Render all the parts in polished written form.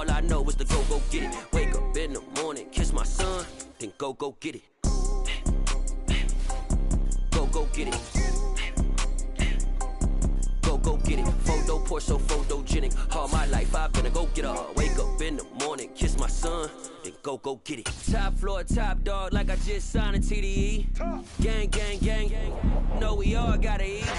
All I know is to go get it. Wake up in the morning, kiss my son, then go get it. Go get it. Go get it. Photo poor, so photogenic. All my life I've been a go-getter. Wake up in the morning, kiss my son, then go get it. Top floor, top dog, like I just signed a TDE. Gang, gang, gang, gang. Know we all gotta eat.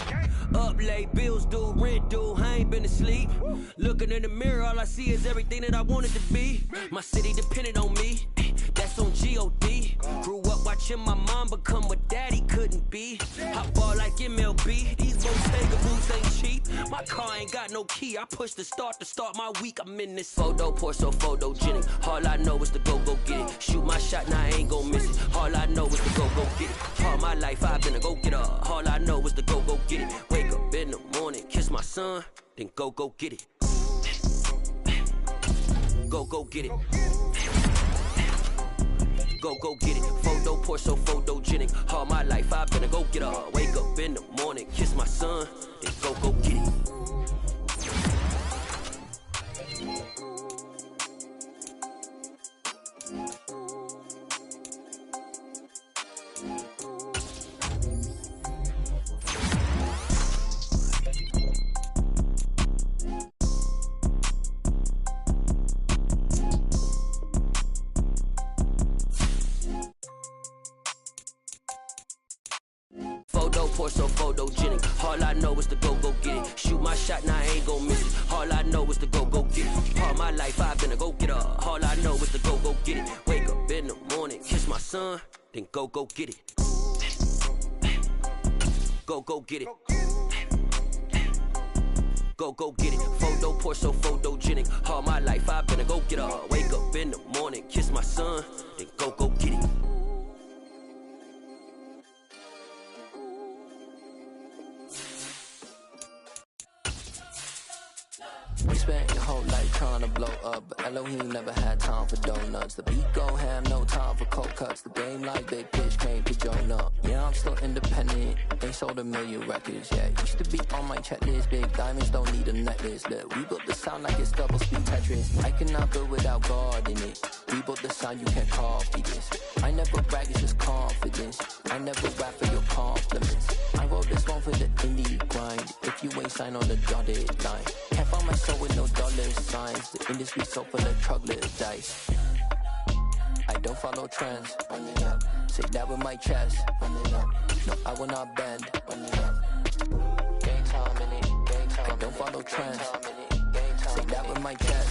Up late, bills due, rent due, I ain't been asleep. Looking in the mirror, all I see is everything that I wanted to be. My city depended on me, that's on G.O.D. Grew up watching my mom become what daddy couldn't be. I ball like MLB, these Bottega boots ain't cheap. My car ain't got no key, I push the start to start my week. I'm in this photo poor, so photogenic. All I know is to go get it. Shoot my shot, now I ain't gon' miss it. All I know is to go get it. All my life I've been a go-getter. All I know is to go get it. Wake up in the morning, kiss my son, then go get it. Go get it. Go get it. Photo poor, so photogenic. All my life I've been a go-getter. Wake up in the morning, kiss my son, then go get it. Photo poor, so photogenic. All I know is to go get it. Shoot my shot, now I ain't gon' miss it. All I know is to go get it. All my life I've been a go-getter. All I know is to go get it. Wake up in the morning, kiss my son, then go get it. Go get it. Go get it. Photo poor, so photogenic. All my life I've been a go-getter. Wake up in the morning, kiss my son, then go get it. We spent your whole life trying to blow up, but Elohim never had time for donuts. The beat go ham, no time for cold cuts. The game like big pitch came to join up. Yeah, I'm still independent, ain't sold 1 million records yet. Used to be on my checklist, big diamonds don't need a necklace. Look, we built the sound like it's double speed Tetris. I cannot build without God in it. We built the sound, you can't copy this. I never brag, it's just confidence. I never rap for your compliments. I wrote this one for the indie grind. If you ain't signed on the dotted line, can't find my soul with no dollar signs. The industry so full of troglodytes. I don't follow trends. Say that with my chest. No, I will not bend. Gang time in it. I don't follow trends. Say that with my chest.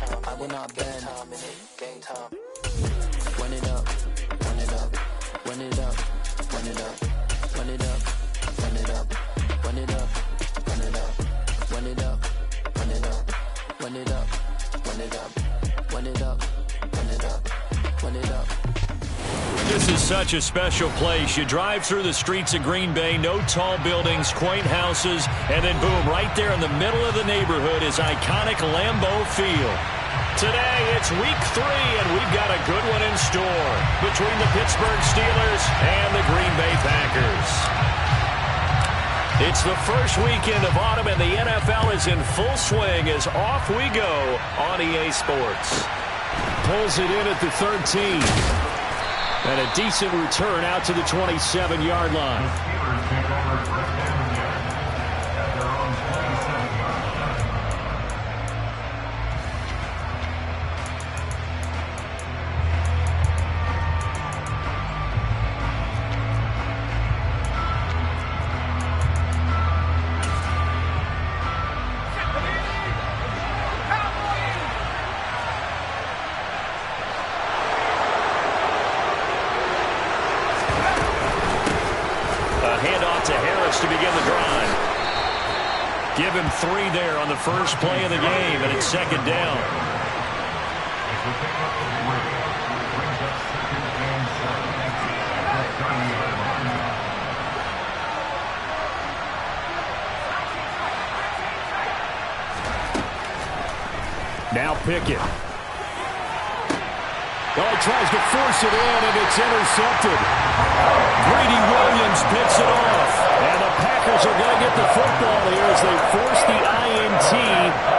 No, I will not bend. Run it up, run it up, run it up, run it up, run it up, run it up, run it up, run it up, run it up, run it up, run it up, run it up, run it up, run it up, run it up. This is such a special place. You drive through the streets of Green Bay, no tall buildings, quaint houses, and then boom, right there in the middle of the neighborhood is iconic Lambeau Field. Today, it's week 3, and we've got a good one in store between the Pittsburgh Steelers and the Green Bay Packers. It's the first weekend of autumn, and the NFL is in full swing as off we go on EA Sports. Pulls it in at the 13. And a decent return out to the 27-yard line. To begin the drive. Give him 3 there on the first play of the game, and it's second down. Now Pickett. Well, he tries to force it in, and it's intercepted. Greedy Williams picks it off. And the Packers are going to get the football here as they force the INT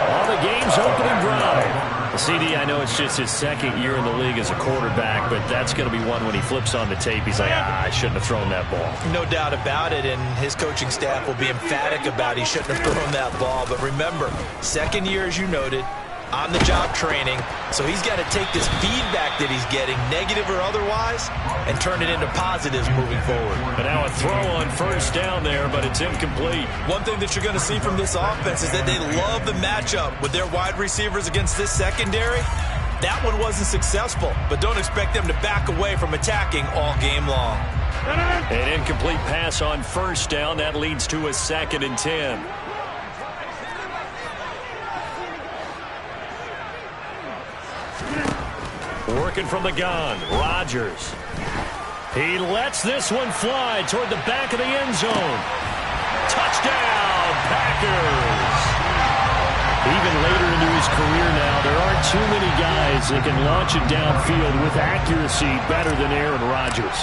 on the game's opening drive. CD, I know it's just his second year in the league as a quarterback, but that's going to be one when he flips on the tape. He's like, I shouldn't have thrown that ball. No doubt about it, and his coaching staff will be emphatic about he shouldn't have thrown that ball. But remember, second year, as you noted, on-the-job training, so he's got to take this feedback that he's getting, negative or otherwise, and turn it into positives moving forward. But now a throw on first down there, but it's incomplete. One thing that you're going to see from this offense is that they love the matchup with their wide receivers against this secondary. That one wasn't successful, but don't expect them to back away from attacking all game long. An incomplete pass on first down. That leads to a 2nd and 10. Working from the gun, Rodgers. He lets this one fly toward the back of the end zone. Touchdown, Packers! Even later into his career now, there aren't too many guys that can launch it downfield with accuracy better than Aaron Rodgers.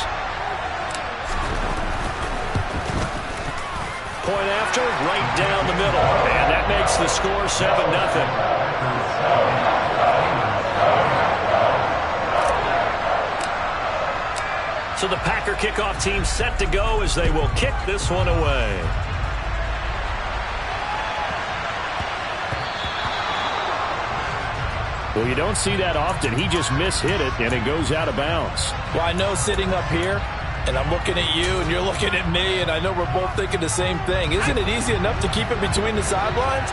Point after, right down the middle. And that makes the score 7-0. So the Packer kickoff team set to go as they will kick this one away. Well, you don't see that often. He just mishit it, and it goes out of bounds. Well, I know sitting up here, and I'm looking at you, and you're looking at me, and I know we're both thinking the same thing. Isn't it easy enough to keep it between the sidelines?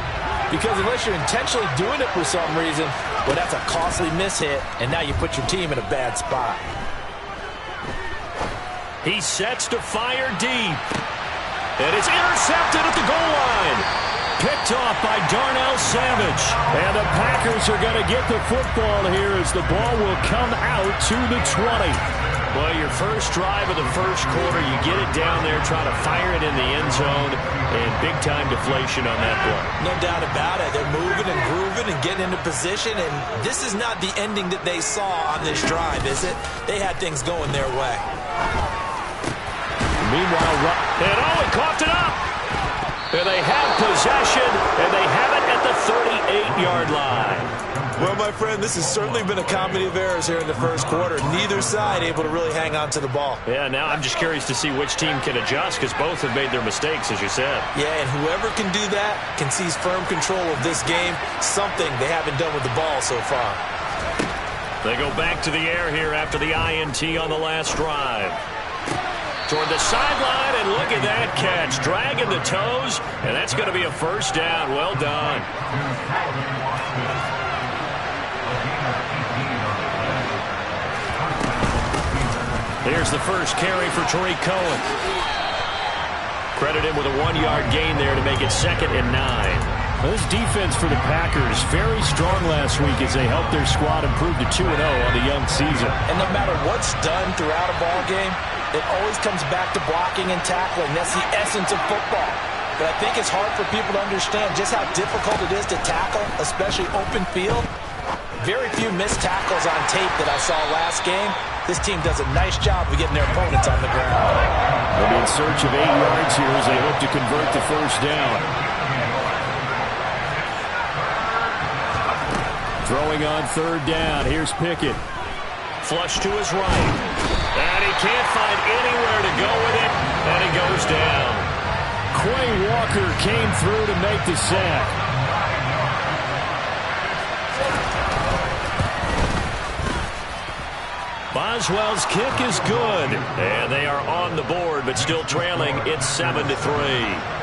Because unless you're intentionally doing it for some reason, well, that's a costly mishit, and now you put your team in a bad spot. He sets to fire deep. And it's intercepted at the goal line. Picked off by Darnell Savage. And the Packers are going to get the football here as the ball will come out to the 20. Well, your first drive of the first quarter, you get it down there, try to fire it in the end zone, and big-time deflation on that play. No doubt about it. They're moving and grooving and getting into position, and this is not the ending that they saw on this drive, is it? They had things going their way. Meanwhile, and he coughed it up. And they have possession, and they have it at the 38-yard line. Well, my friend, this has certainly been a comedy of errors here in the first quarter. Neither side able to really hang on to the ball. Yeah, now I'm just curious to see which team can adjust because both have made their mistakes, as you said. Yeah, and whoever can do that can seize firm control of this game, something they haven't done with the ball so far. They go back to the air here after the INT on the last drive. Toward the sideline, and look at that catch. Dragging the toes, and that's going to be a first down. Well done. Here's the first carry for Tariq Cohen. Credit him with a 1-yard gain there to make it 2nd and 9. Well, this defense for the Packers, very strong last week as they helped their squad improve to 2-0 on the young season. And no matter what's done throughout a ball game, it always comes back to blocking and tackling. That's the essence of football. But I think it's hard for people to understand just how difficult it is to tackle, especially open field. Very few missed tackles on tape that I saw last game. This team does a nice job of getting their opponents on the ground. They'll be in search of 8 yards here as they hope to convert the first down. Throwing on 3rd down. Here's Pickett. Flush to his right. And he can't find anywhere to go with it. And he goes down. Quay Walker came through to make the sack. Boswell's kick is good. And they are on the board, but still trailing. It's 7-3.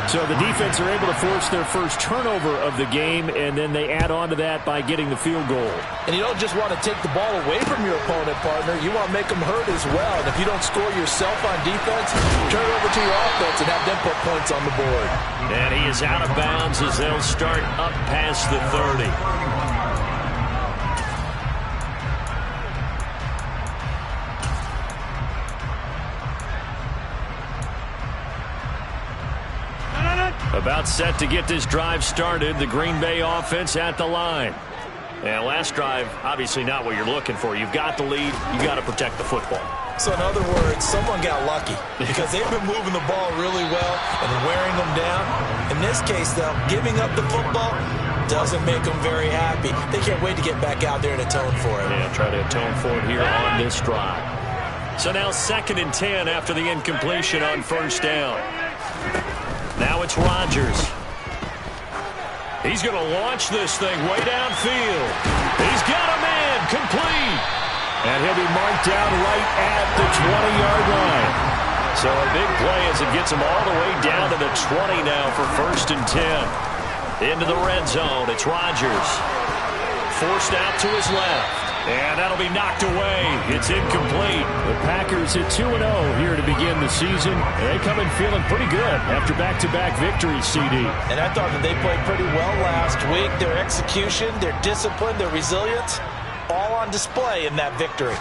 So the defense are able to force their first turnover of the game, and then they add on to that by getting the field goal. And you don't just want to take the ball away from your opponent, partner. You want to make them hurt as well. And if you don't score yourself on defense, turn it over to your offense and have them put points on the board. And he is out of bounds as they'll start up past the 30. About set to get this drive started. The Green Bay offense at the line. And last drive, obviously not what you're looking for. You've got the lead. You've got to protect the football. So in other words, someone got lucky because they've been moving the ball really well and wearing them down. In this case, though, giving up the football, doesn't make them very happy. They can't wait to get back out there and atone for it. Yeah, try to atone for it here on this drive. So now 2nd and 10 after the incompletion on 1st down. Now it's Rodgers. He's going to launch this thing way downfield. He's got a man complete. And he'll be marked down right at the 20-yard line. So a big play as it gets him all the way down to the 20 now for 1st and 10. Into the red zone. It's Rodgers. Forced out to his left. And that'll be knocked away. It's incomplete. The Packers at 2-0 here to begin the season. They come in feeling pretty good after back-to-back victories, CD. And I thought that they played pretty well last week. Their execution, their discipline, their resilience, all on display in that victory.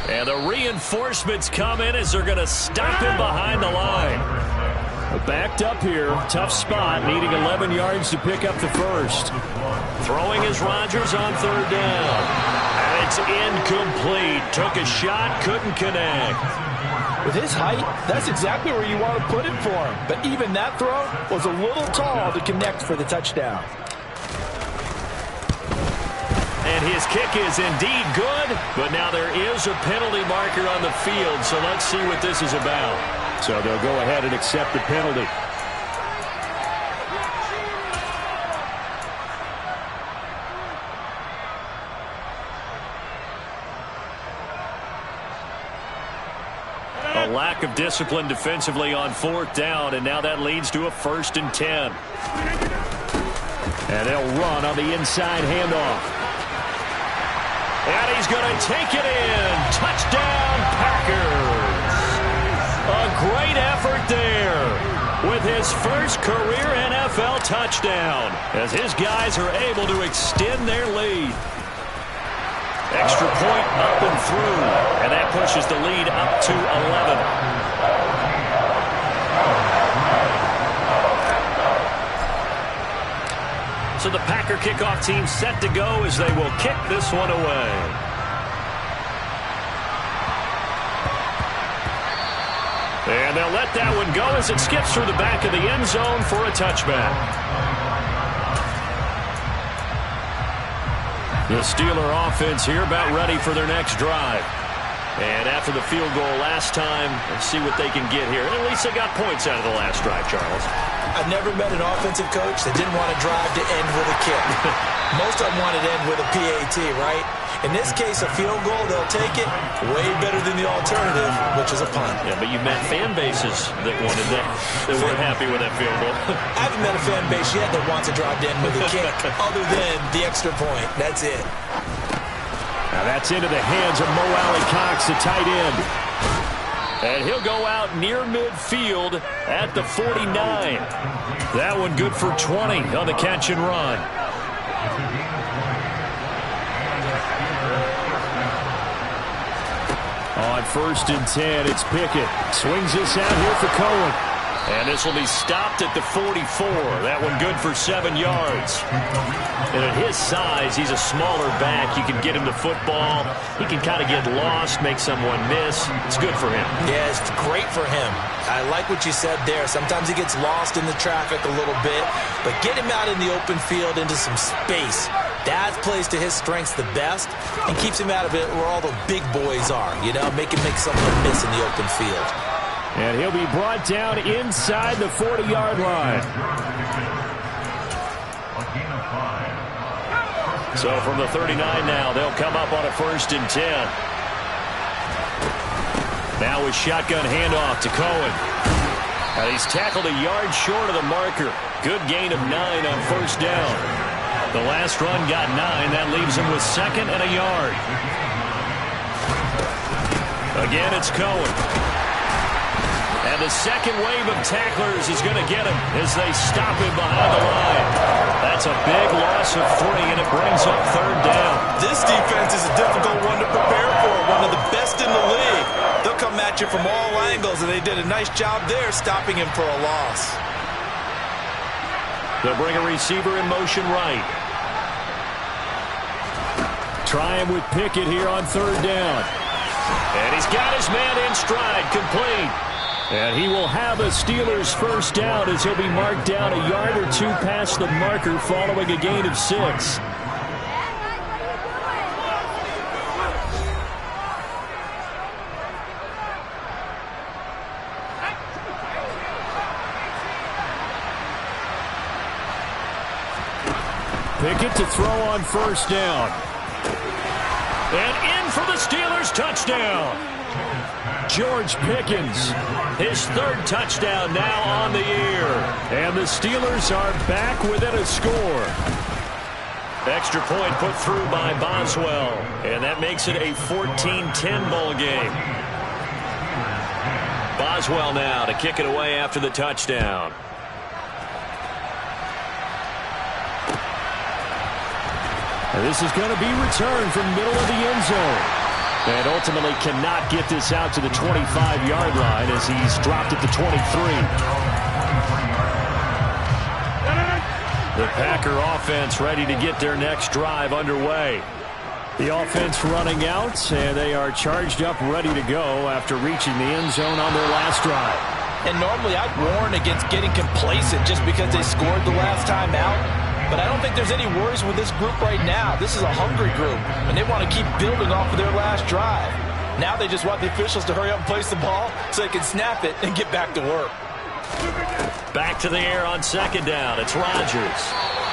And the reinforcements come in as they're going to stop him behind the line. Backed up here, tough spot, needing 11 yards to pick up the first. Throwing is Rodgers on 3rd down. And it's incomplete. Took a shot, couldn't connect. With his height, that's exactly where you want to put it for him. But even that throw was a little tall to connect for the touchdown. And his kick is indeed good, but now there is a penalty marker on the field, so let's see what this is about. So they'll go ahead and accept the penalty. A lack of discipline defensively on 4th down, and now that leads to a 1st and 10. And they'll run on the inside handoff. And he's going to take it in. Touchdown, Packers. A great effort there with his first career NFL touchdown as his guys are able to extend their lead. Extra point up and through, and that pushes the lead up to 11. So the Packer kickoff team set to go as they will kick this one away. And they'll let that one go as it skips through the back of the end zone for a touchback. The Steeler offense here about ready for their next drive. And after the field goal last time, let's see what they can get here. At least they got points out of the last drive, Charles. I've never met an offensive coach that didn't want to drive to end with a kick. Most of them wanted to end with a PAT, right? In this case, a field goal, they'll take it. Way better than the alternative, which is a punt. Yeah, but you've met fan bases that wanted that, that weren't happy with that field goal. I haven't met a fan base yet that wants to drive to end with a kick, other than the extra point. That's it. Now that's into the hands of Mo Alley-Cox, the tight end. And he'll go out near midfield at the 49. That one good for 20 on the catch and run. On 1st and 10, it's Pickett. Swings this out here for Cohen. And this will be stopped at the 44. That one good for 7 yards. And at his size, he's a smaller back. You can get him the football. He can kind of get lost, make someone miss. It's good for him. Yeah, it's great for him. I like what you said there. Sometimes he gets lost in the traffic a little bit. But get him out in the open field into some space. That plays to his strengths the best and keeps him out of it where all the big boys are. You know, make him make someone miss in the open field. And he'll be brought down inside the 40-yard line. So from the 39 now, they'll come up on a 1st and 10. Now with shotgun handoff to Cohen. And he's tackled a yard short of the marker. Good gain of 9 on 1st down. The last run got 9. That leaves him with 2nd and a yard. Again, it's Cohen. And the second wave of tacklers is going to get him as they stop him behind the line. That's a big loss of 3, and it brings up 3rd down. This defense is a difficult one to prepare for, one of the best in the league. They'll come at you from all angles, and they did a nice job there stopping him for a loss. They'll bring a receiver in motion right. Try him with Pickett here on 3rd down. And he's got his man in stride, complete. And he will have a Steelers first down as he'll be marked down a yard or two past the marker following a gain of 6. Pickett to throw on first down. And in for the Steelers touchdown. George Pickens, his 3rd touchdown now on the year. And the Steelers are back within a score. Extra point put through by Boswell. And that makes it a 14-10 ball game. Boswell now to kick it away after the touchdown. And this is going to be returned from middle of the end zone. And ultimately cannot get this out to the 25-yard line as he's dropped at the 23. The Packer offense ready to get their next drive underway. The offense running out, and they are charged up, ready to go after reaching the end zone on their last drive. And normally I'd warn against getting complacent just because they scored the last time out. But I don't think there's any worries with this group right now. This is a hungry group, and they want to keep building off of their last drive. Now they just want the officials to hurry up and place the ball so they can snap it and get back to work. Back to the air on second down. It's Rodgers.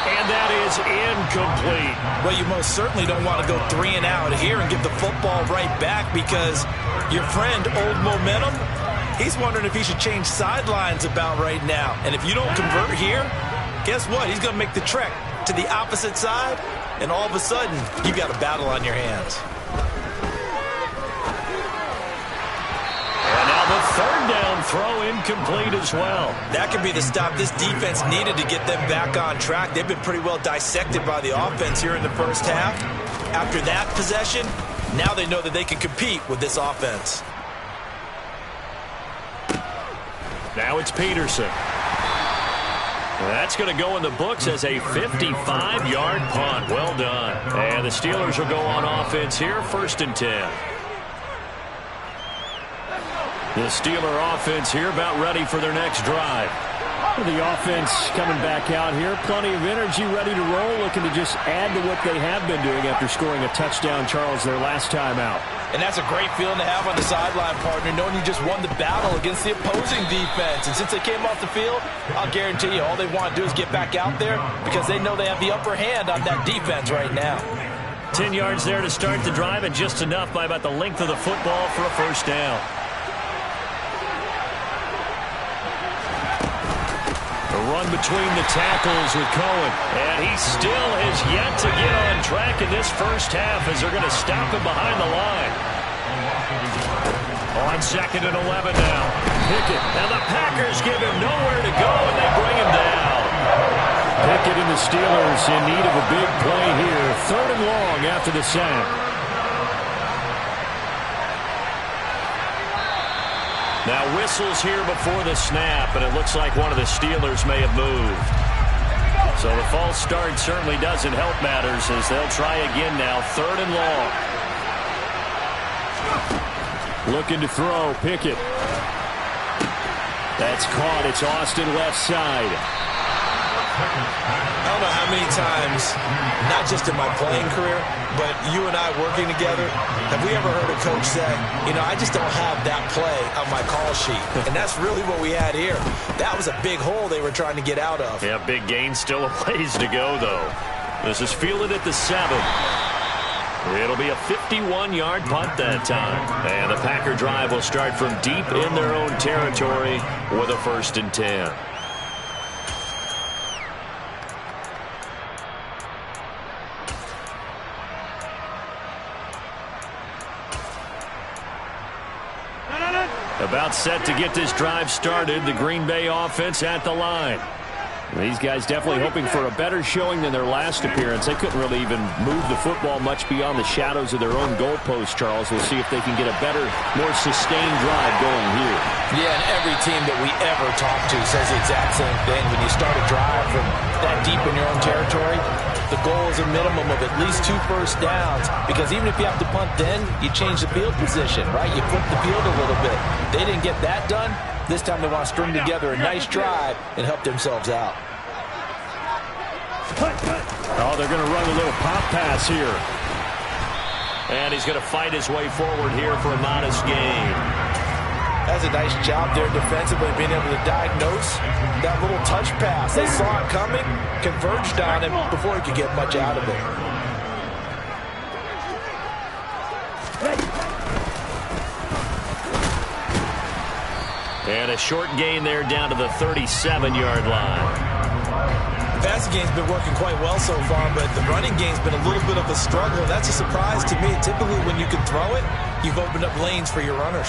And that is incomplete. Well, you most certainly don't want to go 3 and out here and give the football right back because your friend, Old Momentum, he's wondering if he should change sidelines about right now. And if you don't convert here, guess what? He's going to make the trek to the opposite side, and all of a sudden, you've got a battle on your hands. And now the 3rd down throw incomplete as well. That could be the stop this defense needed to get them back on track. They've been pretty well dissected by the offense here in the first half. After that possession, now they know that they can compete with this offense. Now it's Peterson. That's going to go in the books as a 55-yard punt. Well done. And the Steelers will go on offense here, 1st and 10. The Steeler offense here about ready for their next drive. The offense coming back out here. Plenty of energy, ready to roll, looking to just add to what they have been doing after scoring a touchdown, Charles, their last time out. And that's a great feeling to have on the sideline, partner, knowing you just won the battle against the opposing defense. And since they came off the field, I'll guarantee you all they want to do is get back out there because they know they have the upper hand on that defense right now. 10 yards there to start the drive, and just enough by about the length of the football for a first down. A run between the tackles with Cohen. And he still has yet to get on track in this first half as they're going to stop him behind the line. On 2nd and 11 now. Pickett. Now the Packers give him nowhere to go, and they bring him down. Pickett and the Steelers in need of a big play here. 3rd and long after the sack. Now whistles here before the snap, and it looks like one of the Steelers may have moved. So the false start certainly doesn't help matters as they'll try again now, 3rd and long. Looking to throw, Pickett. That's caught. It's Austin left side. I don't know how many times, not just in my playing career, but you and I working together, have we ever heard a coach say, you know, I just don't have that play on my call sheet. And that's really what we had here. That was a big hole they were trying to get out of. Yeah, big gain, still a ways to go, though. This is fielded at the 7. It'll be a 51-yard punt that time. And the Packer drive will start from deep in their own territory with a 1st and 10. About set to get this drive started. The Green Bay offense at the line. These guys definitely hoping for a better showing than their last appearance. They couldn't really even move the football much beyond the shadows of their own goalpost, Charles. We'll see if they can get a better, more sustained drive going here. Yeah, and every team that we ever talk to says the exact same thing. When you start a drive from that deep in your own territory, the goal is a minimum of at least 2 first downs, because even if you have to punt then, you change the field position, right? You flip the field a little bit. They didn't get that done. This time they want to string together a nice drive and help themselves out. Oh, they're going to run a little pop pass here. And he's going to fight his way forward here for a modest gain. That's a nice job there defensively, being able to diagnose that little touch pass. They saw it coming, converged on him before he could get much out of it. And a short gain there down to the 37-yard line. The passing game's been working quite well so far, but the running game's been a little bit of a struggle. That's a surprise to me. Typically, when you can throw it, you've opened up lanes for your runners.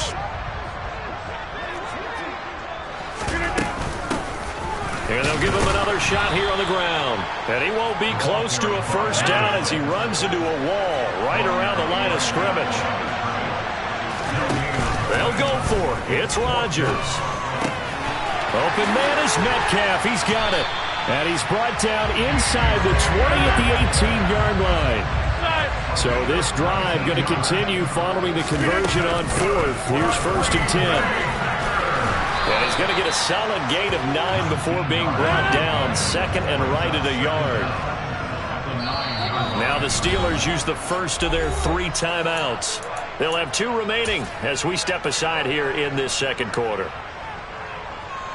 And they'll give him another shot here on the ground. And he won't be close to a first down as he runs into a wall right around the line of scrimmage. They'll go for it. It's Rodgers. Open man is Metcalf. He's got it. And he's brought down inside the 20 at the 18-yard line. So this drive going to continue following the conversion on fourth. Here's 1st and 10. And he's going to get a solid gain of 9 before being brought down. 2nd and right at a yard. Now the Steelers use the first of their 3 timeouts. They'll have 2 remaining as we step aside here in this second quarter.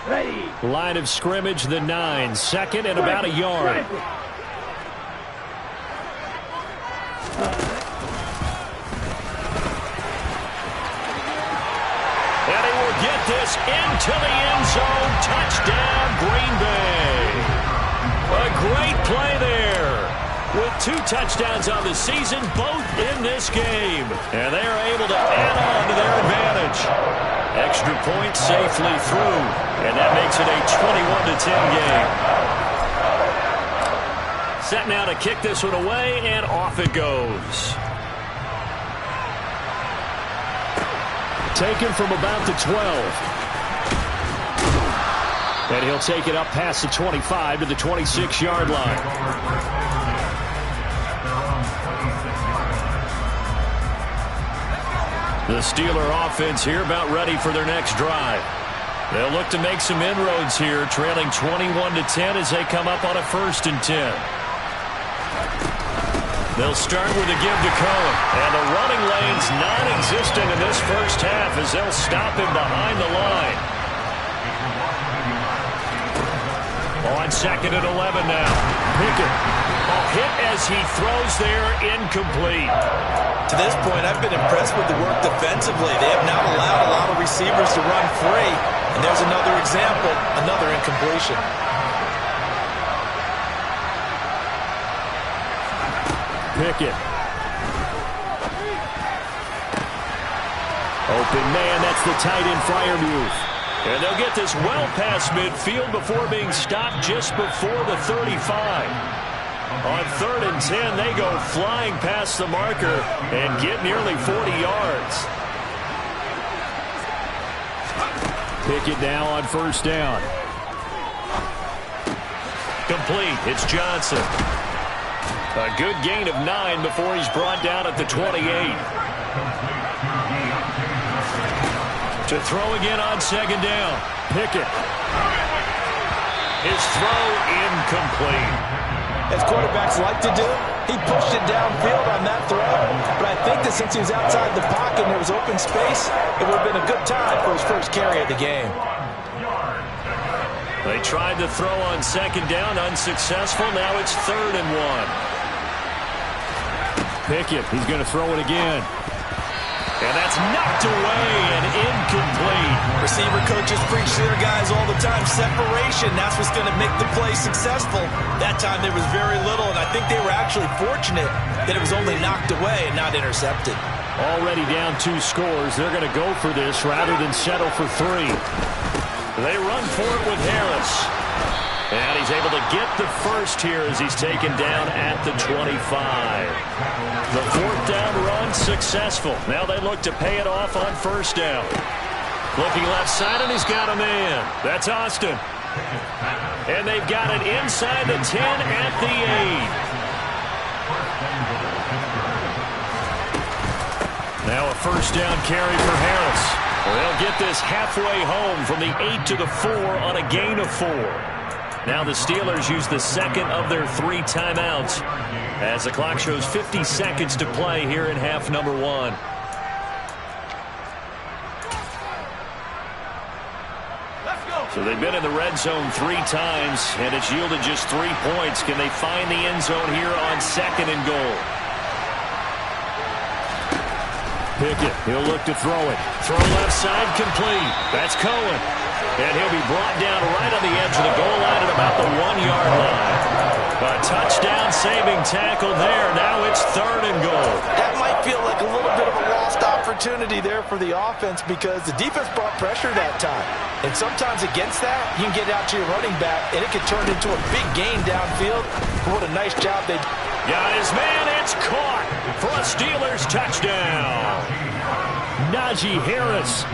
Ready. Line of scrimmage, the 9. 2nd and about a yard. And he will get this into the end zone. Touchdown, Green Bay. A great play there. With 2 touchdowns on the season, both in this game. And they are able to add on to their advantage. Extra point safely through. And that makes it a 21-10 game. Set now to kick this one away, and off it goes. Taken from about the 12. And he'll take it up past the 25 to the 26-yard line. The Steeler offense here about ready for their next drive. They'll look to make some inroads here, trailing 21-10 as they come up on a 1st and 10. They'll start with a give to Cohen. And the running lane's non-existent in this first half as they'll stop him behind the line. On 2nd and 11 now. Pickett. A hit as he throws there, incomplete. To this point, I've been impressed with the work defensively. They have not allowed a lot of receivers to run free. And there's another example, another incompletion. Pickett. Open man, that's the tight end Freiermuth. And they'll get this well past midfield before being stopped just before the 35. On 3rd and 10, they go flying past the marker and get nearly 40 yards. Pickett now on 1st down. Complete. It's Johnson. A good gain of 9 before he's brought down at the 28. To throw again on 2nd down. Pickett. His throw incomplete. As quarterbacks like to do, he pushed it downfield on that throw. But I think that since he was outside the pocket and there was open space, it would have been a good time for his first carry of the game. They tried to throw on 2nd down, unsuccessful. Now it's 3rd and 1. Pickett, he's going to throw it again. And that's knocked away and incomplete. Receiver coaches preach to their guys all the time. Separation, that's what's going to make the play successful. That time there was very little, and I think they were actually fortunate that it was only knocked away and not intercepted. Already down 2 scores. They're going to go for this rather than settle for 3. They run for it with Harris. And he's able to get the first here as he's taken down at the 25. The 4th down run successful. Now they look to pay it off on 1st down. Looking left side, and he's got a man. That's Austin. And they've got it inside the 10 at the 8. Now a 1st down carry for Harris. They'll get this halfway home from the 8 to the 4 on a gain of 4. Now the Steelers use the second of their 3 timeouts as the clock shows 50 seconds to play here in half number 1. So they've been in the red zone 3 times, and it's yielded just 3 points. Can they find the end zone here on 2nd and goal? Pickett, he'll look to throw it. Throw left side, complete. That's Cohen. And he'll be brought down right on the edge of the goal line at about the 1-yard line. A touchdown-saving tackle there. Now it's 3rd and goal. That might feel like a little bit of a lost opportunity there for the offense because the defense brought pressure that time. And sometimes against that, you can get out to your running back, and it can turn into a big gain downfield. What a nice job they did. Got his man. It's caught for a Steelers touchdown. Najee Harris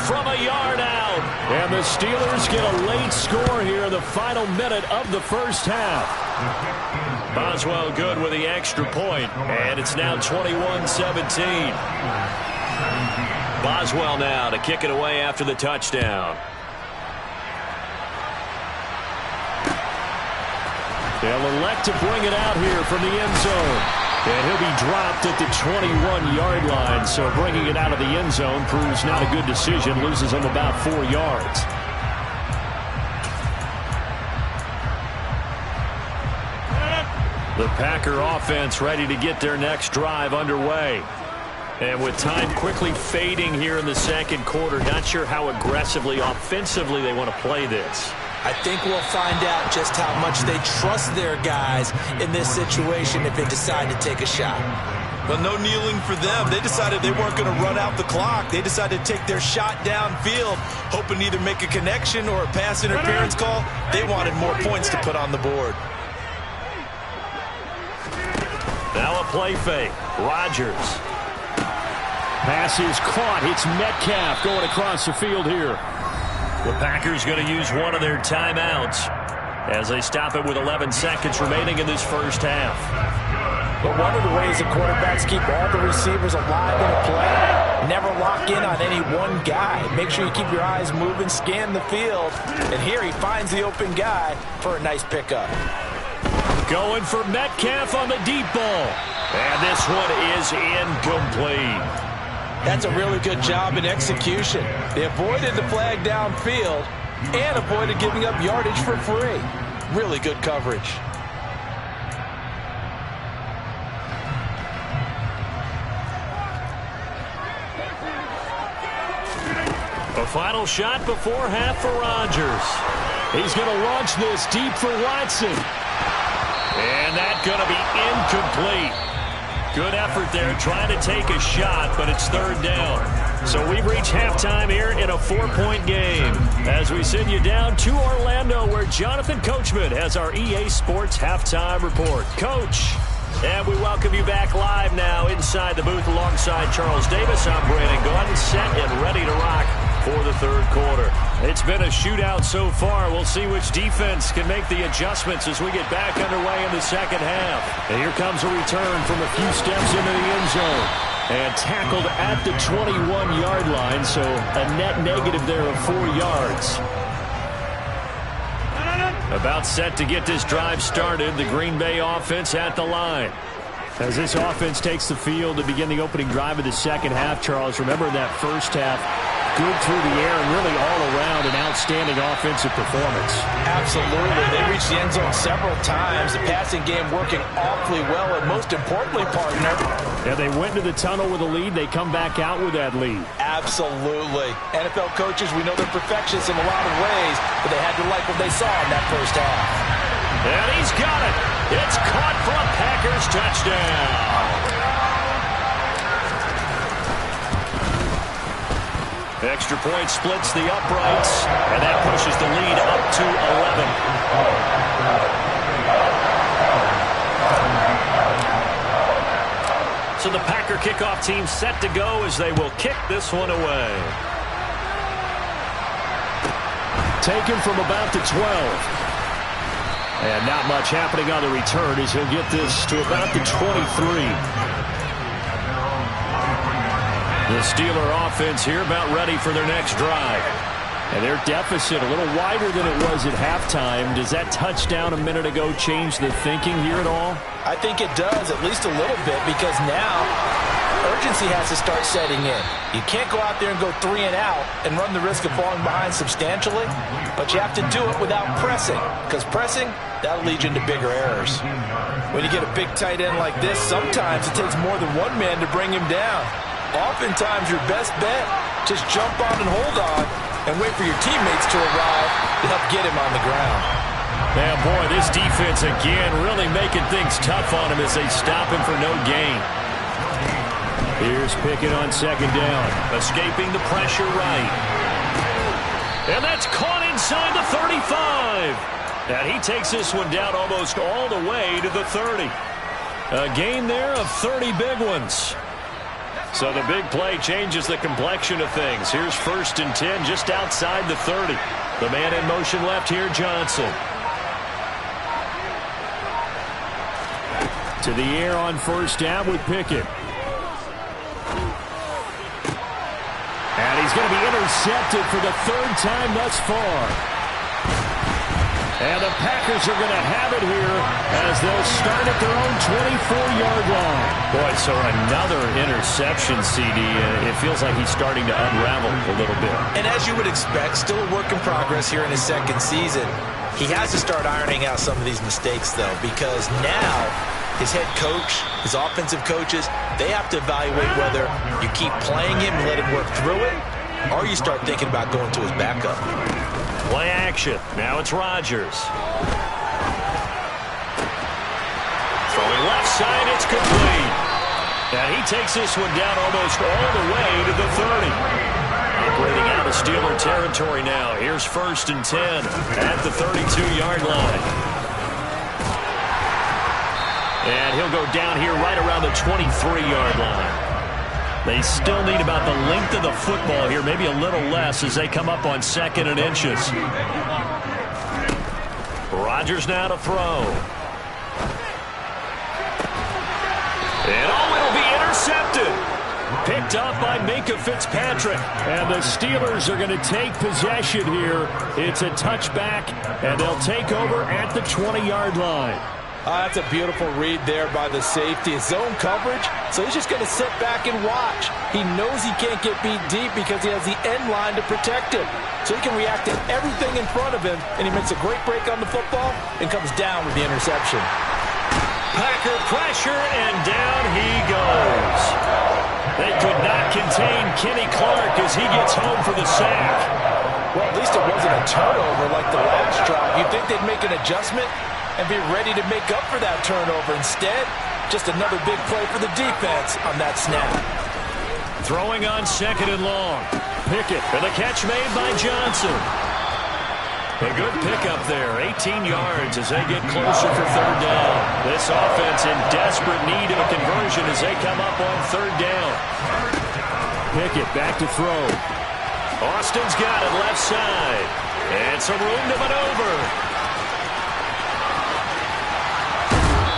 from a yard out. And the Steelers get a late score here in the final minute of the first half. Boswell good with the extra point, and it's now 21-17. Boswell now to kick it away after the touchdown. They'll elect to bring it out here from the end zone. And he'll be dropped at the 21-yard line. So bringing it out of the end zone proves not a good decision. Loses him about 4 yards. The Packer offense ready to get their next drive underway. And with time quickly fading here in the second quarter, not sure how aggressively, offensively they want to play this. I think we'll find out just how much they trust their guys in this situation if they decide to take a shot. But no kneeling for them. They decided they weren't going to run out the clock. They decided to take their shot downfield, hoping to either make a connection or a pass interference call. They wanted more points to put on the board. Now a play fake. Rodgers. Pass is caught. It's Metcalf going across the field here. The Packers going to use one of their timeouts as they stop it with 11 seconds remaining in this first half. But one of the ways that quarterbacks keep all the receivers alive in a play, never lock in on any one guy. Make sure you keep your eyes moving, scan the field. And here he finds the open guy for a nice pickup. Going for Metcalf on the deep ball. And this one is incomplete. That's a really good job in execution. They avoided the flag downfield and avoided giving up yardage for free. Really good coverage. A final shot before half for Rodgers. He's going to launch this deep for Watson. And that's going to be incomplete. Good effort there trying to take a shot, but it's 3rd down. So we've reached halftime here in a 4-point game as we send you down to Orlando where Jonathan Coachman has our EA Sports Halftime Report. Coach, and we welcome you back live now inside the booth alongside Charles Davis. I'm Brandon Gordon, set and ready to rock for the 3rd quarter. It's been a shootout so far. We'll see which defense can make the adjustments as we get back underway in the second half. And here comes a return from a few steps into the end zone. And tackled at the 21-yard line, so a net negative there of 4 yards. About set to get this drive started, the Green Bay offense at the line. As this offense takes the field to begin the opening drive of the second half, Charles, remember in that first half, good through the air and really all around an outstanding offensive performance. Absolutely. They reached the end zone several times. The passing game working awfully well, and most importantly, partner. Yeah, they went to the tunnel with a lead. They come back out with that lead. Absolutely. NFL coaches, we know they're perfectionists in a lot of ways, but they had to like what they saw in that first half. And he's got it. It's caught for a Packers touchdown. Extra point splits the uprights, and that pushes the lead up to 11. So the Packer kickoff team set to go as they will kick this one away. Taken from about the 12. And not much happening on the return as he'll get this to about the 23. The Steeler offense here about ready for their next drive. And their deficit a little wider than it was at halftime. Does that touchdown a minute ago change the thinking here at all? I think it does, at least a little bit, because now urgency has to start setting in. You can't go out there and go 3 and out and run the risk of falling behind substantially, but you have to do it without pressing, because pressing, that'll lead you into bigger errors. When you get a big tight end like this, sometimes it takes more than one man to bring him down. Oftentimes, your best bet, just jump on and hold on and wait for your teammates to arrive to help get him on the ground. Yeah, boy, this defense again really making things tough on him as they stop him for no gain. Here's Pickett on second down, escaping the pressure right. And that's caught inside the 35. And he takes this one down almost all the way to the 30. A gain there of 30 big ones. So the big play changes the complexion of things. Here's 1st and 10 just outside the 30. The man in motion left here, Johnson. To the air on 1st down with Pickett. And he's going to be intercepted for the 3rd time thus far. And the Packers are going to have it here as they'll start at their own 24-yard line. Boy, so another interception, CD. It feels like he's starting to unravel a little bit. And as you would expect, still a work in progress here in his 2nd season. He has to start ironing out some of these mistakes, though, because now his head coach, his offensive coaches, they have to evaluate whether you keep playing him and let him work through it, or you start thinking about going to his backup. Play action. Now it's Rodgers. Throwing left side, it's complete. And he takes this one down almost all the way to the 30. Operating out of Steeler territory now. Here's 1st and 10 at the 32-yard line. And he'll go down here right around the 23-yard line. They still need about the length of the football here, maybe a little less as they come up on 2nd and inches. Rodgers now to throw. And it'll be intercepted. Picked up by Minkah Fitzpatrick. And the Steelers are going to take possession here. It's a touchback, and they'll take over at the 20-yard line. That's a beautiful read there by the safety. Zone coverage, so he's just going to sit back and watch. He knows he can't get beat deep because he has the end line to protect him. So he can react to everything in front of him, and he makes a great break on the football and comes down with the interception. Packer pressure, and down he goes. They could not contain Kenny Clark as he gets home for the sack. Well, at least it wasn't a turnover like the last drive. You'd think they'd make an adjustment and be ready to make up for that turnover. Instead, just another big play for the defense on that snap. Throwing on 2nd and long. Pickett, and the catch made by Johnson. A good pickup there, 18 yards as they get closer for 3rd down. This offense in desperate need of a conversion as they come up on 3rd down. Pickett back to throw. Austin's got it left side. And some room to maneuver.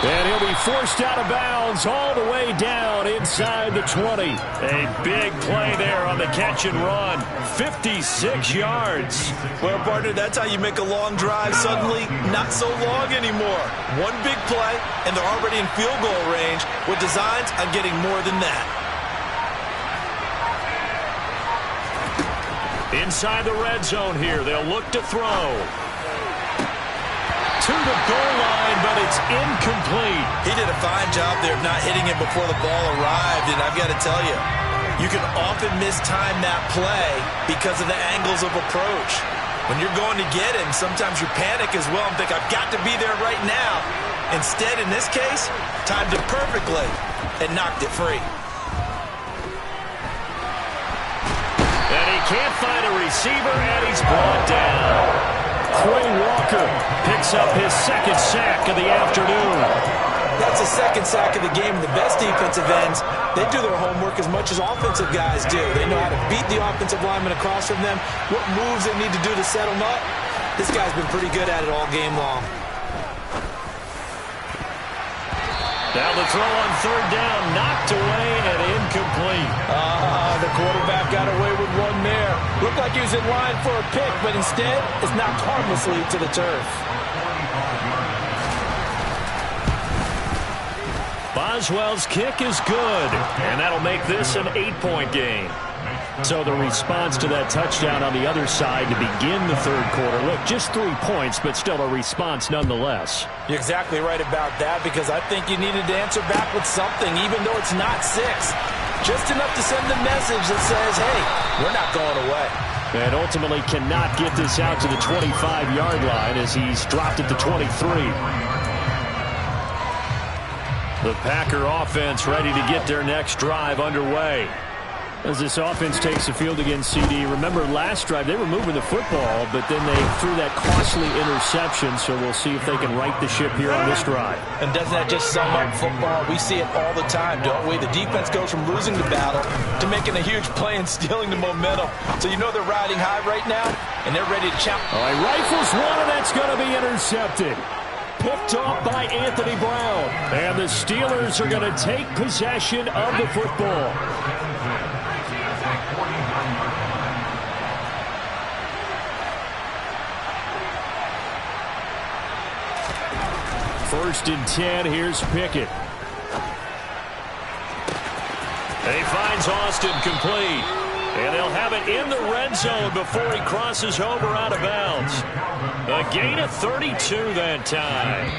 And he'll be forced out of bounds all the way down inside the 20. A big play there on the catch and run. 56 yards. Well, partner, that's how you make a long drive suddenly not so long anymore. One big play, and they're already in field goal range with designs on getting more than that. Inside the red zone here, they'll look to throw. To the goal line, but it's incomplete. He did a fine job there of not hitting him before the ball arrived, and I've got to tell you, you can often mistime that play because of the angles of approach. When you're going to get him, sometimes you panic as well and think, I've got to be there right now. Instead, in this case, timed it perfectly and knocked it free. And he can't find a receiver, and he's brought down. Quay Walker picks up his 2nd sack of the afternoon. That's the 2nd sack of the game. The best defensive ends, they do their homework as much as offensive guys do. They know how to beat the offensive lineman across from them, what moves they need to do to set them up. This guy's been pretty good at it all game long. Now the throw on 3rd down, knocked away and incomplete. the quarterback got away with one there. Looked like he was in line for a pick, but instead is knocked harmlessly to the turf. Boswell's kick is good, and that'll make this an 8-point game. So the response to that touchdown on the other side to begin the third quarter. Look, just 3 points, but still a response nonetheless. You're exactly right about that, because I think you needed to answer back with something, even though it's not 6. Just enough to send the message that says, hey, we're not going away. And ultimately cannot get this out to the 25-yard line as he's dropped at the 23. The Packer offense ready to get their next drive underway. As this offense takes the field against CD, remember last drive they were moving the football, but then they threw that costly interception, so we'll see if they can right the ship here on this drive. And doesn't that just sum up football? We see it all the time, don't we? The defense goes from losing the battle to making a huge play and stealing the momentum. So you know they're riding high right now, and they're ready to challenge. All right, rifles one, and that's going to be intercepted. Picked off by Anthony Brown. And the Steelers are going to take possession of the football. First and 10, here's Pickett. He finds Austin complete. And they'll have it in the red zone before he crosses over out of bounds. A gain of 32 that time.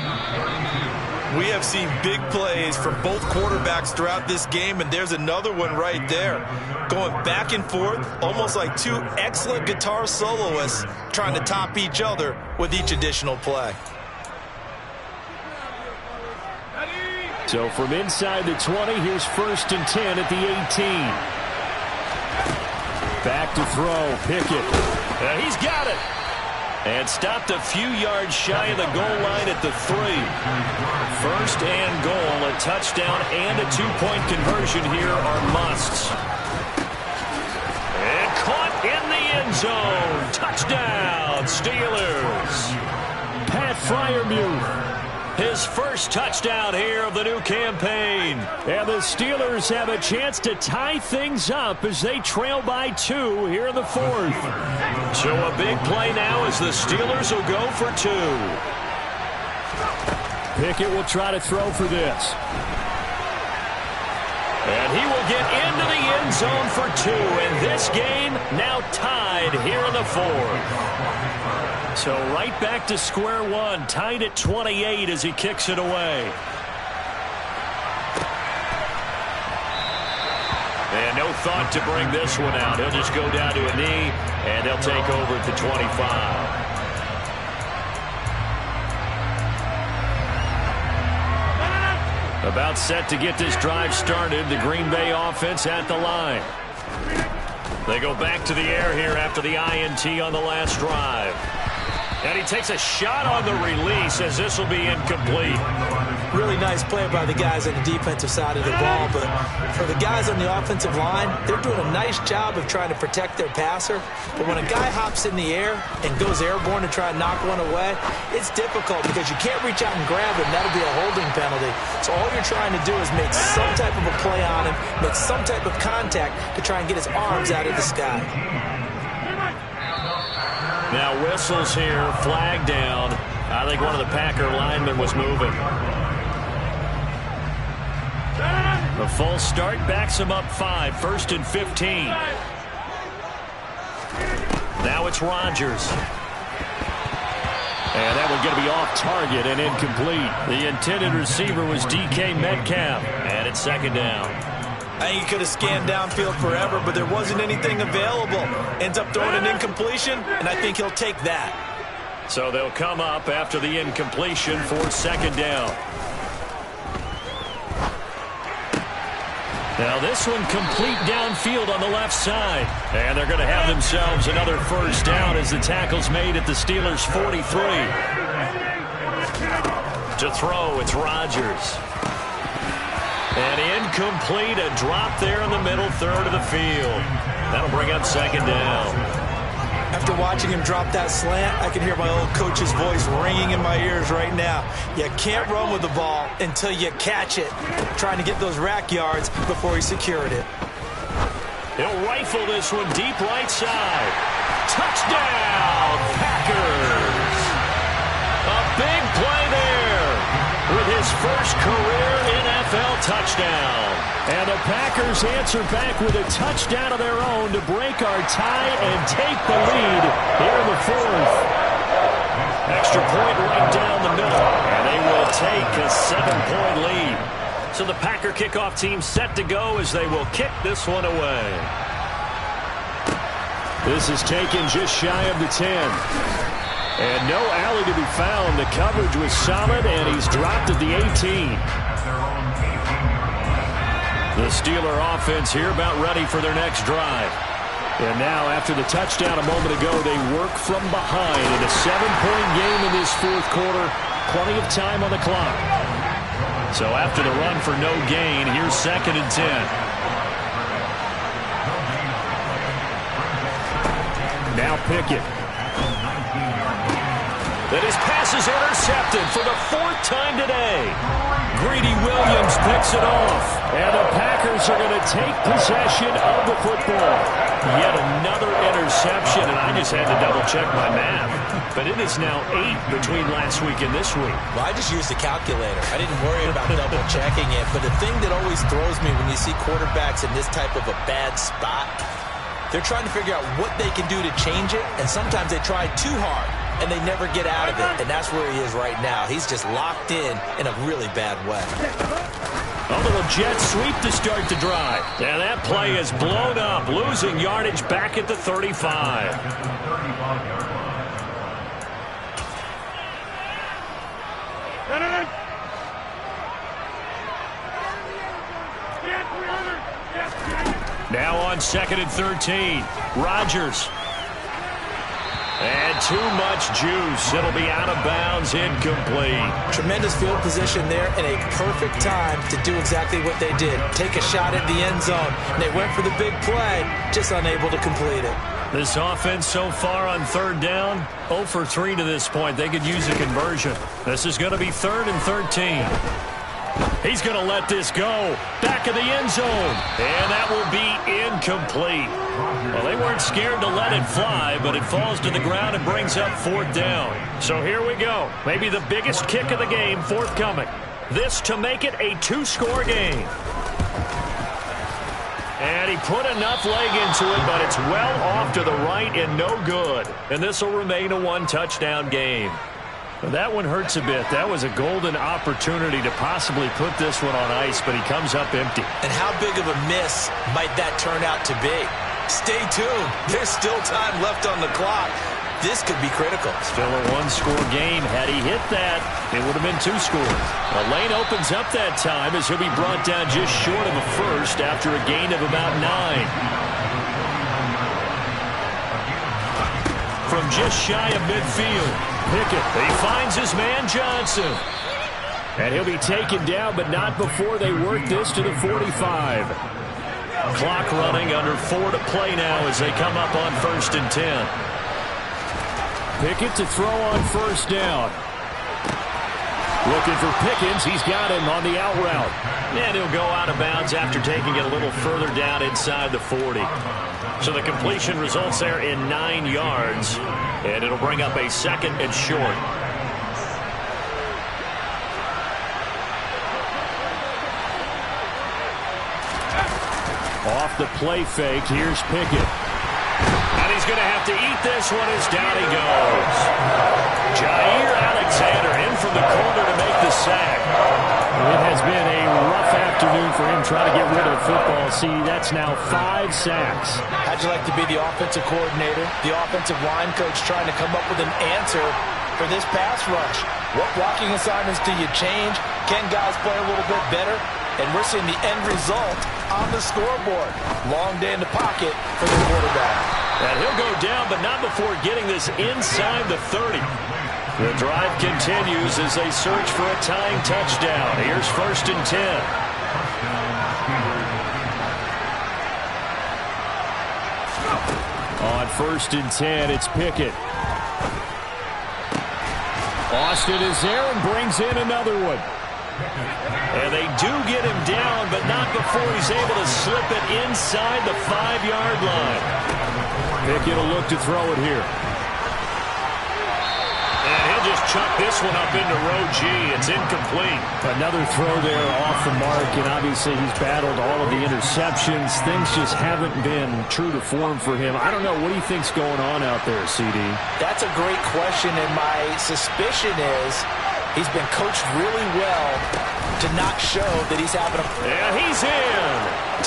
We have seen big plays from both quarterbacks throughout this game, and there's another one right there. Going back and forth, almost like two excellent guitar soloists trying to top each other with each additional play. So from inside the 20, here's first and 10 at the 18. Back to throw, Pickett. He's got it. And stopped a few yards shy of the goal line at the 3. First and goal, a touchdown and a 2-point conversion here are musts. And caught in the end zone. Touchdown, Steelers. Pat Freiermuth. His first touchdown here of the new campaign. And the Steelers have a chance to tie things up as they trail by 2 here in the 4th. So a big play now as the Steelers will go for 2. Pickett will try to throw for this. And he will get into the end zone for 2. And this game now tied here in the 4th. So right back to square one, tied at 28 as he kicks it away. And no thought to bring this one out. He'll just go down to a knee, and they'll take over at the 25. About set to get this drive started. The Green Bay offense at the line. They go back to the air here after the INT on the last drive. And he takes a shot on the release as this will be incomplete. Really nice play by the guys on the defensive side of the ball, but for the guys on the offensive line, they're doing a nice job of trying to protect their passer. But when a guy hops in the air and goes airborne to try and knock one away, it's difficult because you can't reach out and grab him. That'll be a holding penalty. So all you're trying to do is make some type of a play on him, make some type of contact to try and get his arms out of the sky. Now whistles here, flag down. I think one of the Packer linemen was moving. A full start backs him up 5, first and 15. Now it's Rodgers. And that one's going to be off target and incomplete. The intended receiver was DK Metcalf. And it's second down. I think he could have scanned downfield forever, but there wasn't anything available. Ends up throwing an incompletion, and I think he'll take that. So they'll come up after the incompletion for second down. Now this one complete downfield on the left side. And they're going to have themselves another first down as the tackle's made at the Steelers' 43. To throw, it's Rodgers. And incomplete, a drop there in the middle third of the field. That'll bring up second down. After watching him drop that slant, I can hear my old coach's voice ringing in my ears right now. You can't run with the ball until you catch it. Trying to get those rack yards before he secured it. He'll rifle this one deep right side. Touchdown, Packers! A big play there with his first career NFL touchdown. And the Packers answer back with a touchdown of their own to break our tie and take the lead here in the fourth. Extra point right down the middle, and they will take a 7-point lead. So the Packer kickoff team set to go as they will kick this one away. This is taken just shy of the 10. And no alley to be found. The coverage was solid, and he's dropped at the 18. The Steeler offense here about ready for their next drive. And now, after the touchdown a moment ago, they work from behind in a 7-point game in this fourth quarter. Plenty of time on the clock. So after the run for no gain, here's 2nd and 10. Now Pickett. That his pass is intercepted for the 4th time today. Greedy Williams picks it off. And the Packers are going to take possession of the football. Yet another interception, and I just had to double-check my math. But it is now 8 between last week and this week. Well, I just used the calculator. I didn't worry about double-checking it. But the thing that always throws me when you see quarterbacks in this type of a bad spot, they're trying to figure out what they can do to change it, and sometimes they try too hard, and they never get out of it. And that's where he is right now. He's just locked in a really bad way. A little jet sweep to start the drive. And that play is blown up, losing yardage back at the 35. Now on 2nd and 13. Rodgers. And too much juice. It'll be out of bounds, incomplete. Tremendous field position there and a perfect time to do exactly what they did. Take a shot at the end zone. And they went for the big play, just unable to complete it. This offense so far on 3rd down, 0 for 3 to this point. They could use a conversion. This is going to be 3rd and 13. He's going to let this go. Back of the end zone. And that will be incomplete. Well, they weren't scared to let it fly, but it falls to the ground and brings up 4th down. So here we go. Maybe the biggest kick of the game forthcoming. This to make it a 2-score game. And he put enough leg into it, but it's well off to the right and no good. And this will remain a 1-touchdown game. Well, that one hurts a bit. That was a golden opportunity to possibly put this one on ice, but he comes up empty. And how big of a miss might that turn out to be? Stay tuned. There's still time left on the clock. This could be critical. Still a 1-score game. Had he hit that, it would have been 2 scores. The lane opens up that time as he'll be brought down just short of a first after a gain of about 9. From just shy of midfield, Pickett, he finds his man Johnson. And he'll be taken down, but not before they work this to the 45. Clock running, under 4 to play now as they come up on 1st and 10. Pickett to throw on 1st down. Looking for Pickens. He's got him on the out route. And he'll go out of bounds after taking it a little further down inside the 40. So the completion results there in 9 yards. And it'll bring up a 2nd and short. Off the play fake, here's Pickett. And he's going to have to eat this one as down he goes. Jair Alexander in from the corner to make the sack. It has been a rough afternoon for him trying to get rid of the football. See, that's now 5 sacks. How'd you like to be the offensive coordinator, the offensive line coach trying to come up with an answer for this pass rush? What blocking assignments do you change? Can guys play a little bit better? And we're seeing the end result on the scoreboard. Long day in the pocket for the quarterback. And he'll go down, but not before getting this inside the 30. The drive continues as they search for a tying touchdown. Here's 1st and 10. On 1st and 10, it's Pickett. Austin is there and brings in another one. And they do get him down, but not before he's able to slip it inside the 5-yard line. Pickett will look to throw it here. And he'll just chuck this one up into row G. It's incomplete. Another throw there off the mark, and obviously he's battled all of the interceptions. Things just haven't been true to form for him. I don't know. What do you think's going on out there, CD? That's a great question, and my suspicion is he's been coached really well to not show that he's having a... And he's in.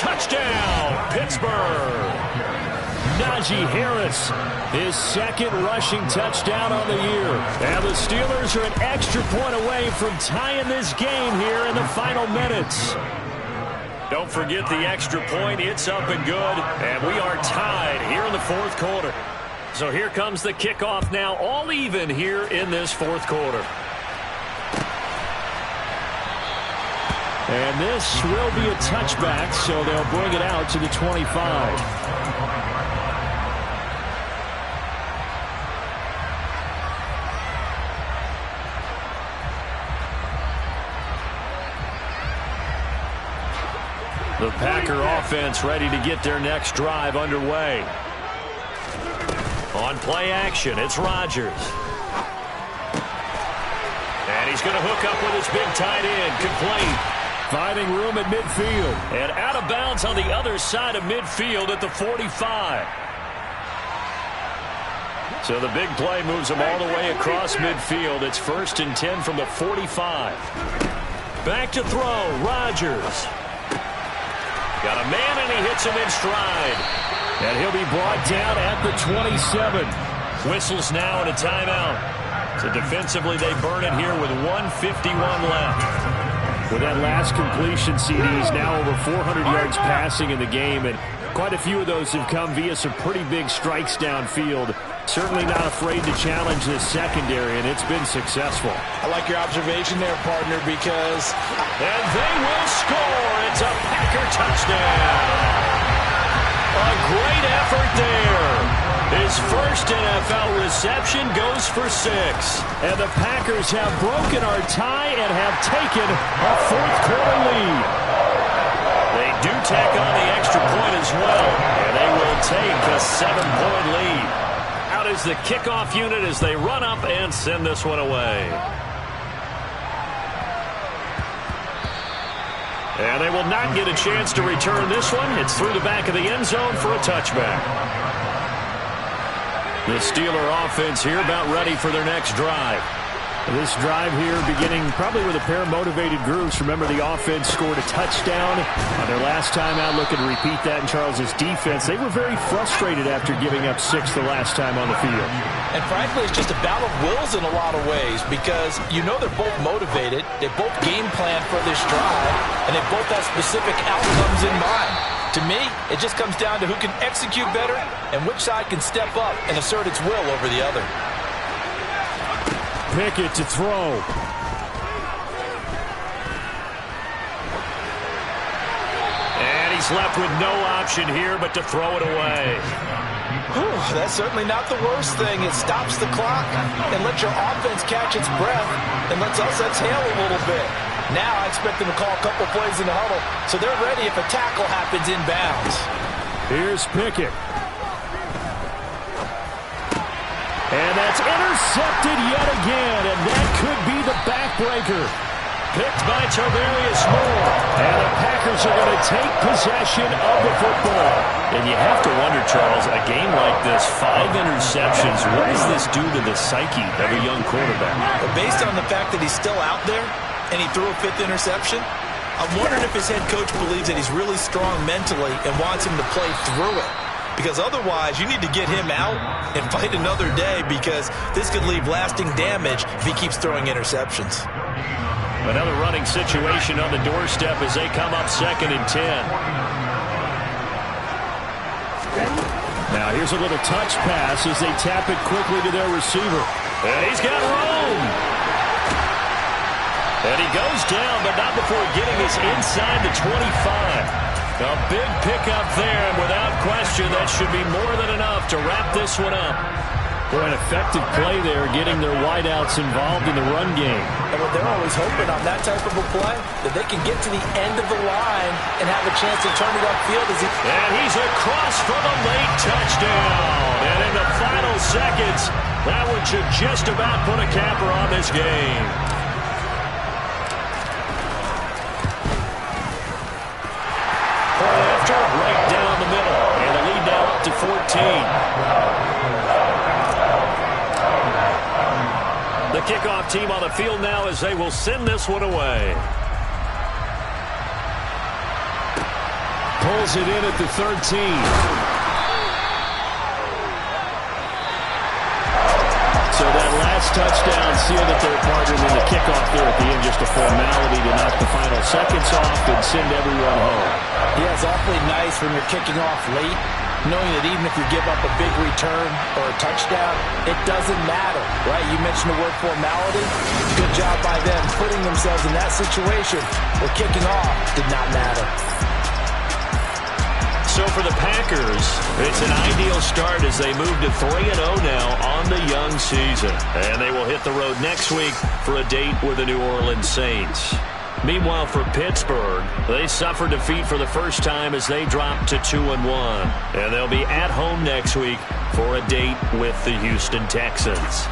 Touchdown, Pittsburgh. Najee Harris, his second rushing touchdown on the year. And the Steelers are an extra point away from tying this game here in the final minutes. Don't forget the extra point. It's up and good. And we are tied here in the fourth quarter. So here comes the kickoff now, all even here in this fourth quarter. And this will be a touchback, so they'll bring it out to the 25. The Packer offense ready to get their next drive underway. On play action, it's Rodgers. And he's going to hook up with his big tight end, complete. Finding room at midfield. And out of bounds on the other side of midfield at the 45. So the big play moves him all the way across midfield. It's 1st and 10 from the 45. Back to throw, Rodgers. Got a man, and he hits him in stride. And he'll be brought down at the 27. Whistles now and a timeout. So defensively, they burn it here with 1:51 left. With that last completion, CD's now over 400 yards passing in the game, and quite a few of those have come via some pretty big strikes downfield. Certainly not afraid to challenge this secondary, and it's been successful. I like your observation there, partner, because... And they will score. It's a Packer touchdown. A great effort there. His first NFL reception goes for 6. And the Packers have broken our tie and have taken a fourth-quarter lead. They do tack on the extra point as well, and they will take a 7-point lead. Out is the kickoff unit as they run up and send this one away. And they will not get a chance to return this one. It's through the back of the end zone for a touchback. The Steeler offense here about ready for their next drive. This drive here beginning probably with a pair of motivated groups. Remember, the offense scored a touchdown on their last time out. Looking to repeat that in Charles's defense. They were very frustrated after giving up 6 the last time on the field. And frankly, it's just a battle of wills in a lot of ways, because you know they're both motivated. They both game plan for this drive, and they both have specific outcomes in mind. To me, it just comes down to who can execute better and which side can step up and assert its will over the other. Pickett to throw. And he's left with no option here but to throw it away. Whew, that's certainly not the worst thing. It stops the clock and lets your offense catch its breath and lets us exhale a little bit. Now I expect them to call a couple plays in the huddle so they're ready if a tackle happens inbounds. Here's Pickett. And that's intercepted yet again, and that could be the backbreaker. Picked by Tarvarius Moore. And the Packers are going to take possession of the football. And you have to wonder, Charles, a game like this, 5 interceptions, what does this do to the psyche of a young quarterback? But based on the fact that he's still out there and he threw a 5th interception, I'm wondering if his head coach believes that he's really strong mentally and wants him to play through it. Because otherwise, you need to get him out and fight another day, because this could leave lasting damage if he keeps throwing interceptions. Another running situation on the doorstep as they come up 2nd and 10. Now here's a little touch pass as they tap it quickly to their receiver. And he's got room. And he goes down, but not before getting us inside the 25. A big pickup there, and without question, that should be more than enough to wrap this one up. For an effective play there, getting their wideouts involved in the run game. And what they're always hoping on that type of a play, that they can get to the end of the line and have a chance to turn it upfield. And he's across for the late touchdown. And in the final seconds, that one should just about put a capper on this game. After, right down the middle. And the lead now up to 14. The kickoff team on the field now as they will send this one away. Pulls it in at the 13. So that last touchdown sealed that they're partnering in the kickoff there at the end. Just a formality to knock the final seconds off and send everyone home. Yeah, it's awfully nice when you're kicking off late, knowing that even if you give up a big return or a touchdown, it doesn't matter, right? You mentioned the word formality. Good job by them putting themselves in that situation where kicking off did not matter. So for the Packers, it's an ideal start as they move to 3-0 now on the young season. And they will hit the road next week for a date with the New Orleans Saints. Meanwhile, for Pittsburgh, they suffered defeat for the first time as they dropped to 2-1. And they'll be at home next week for a date with the Houston Texans.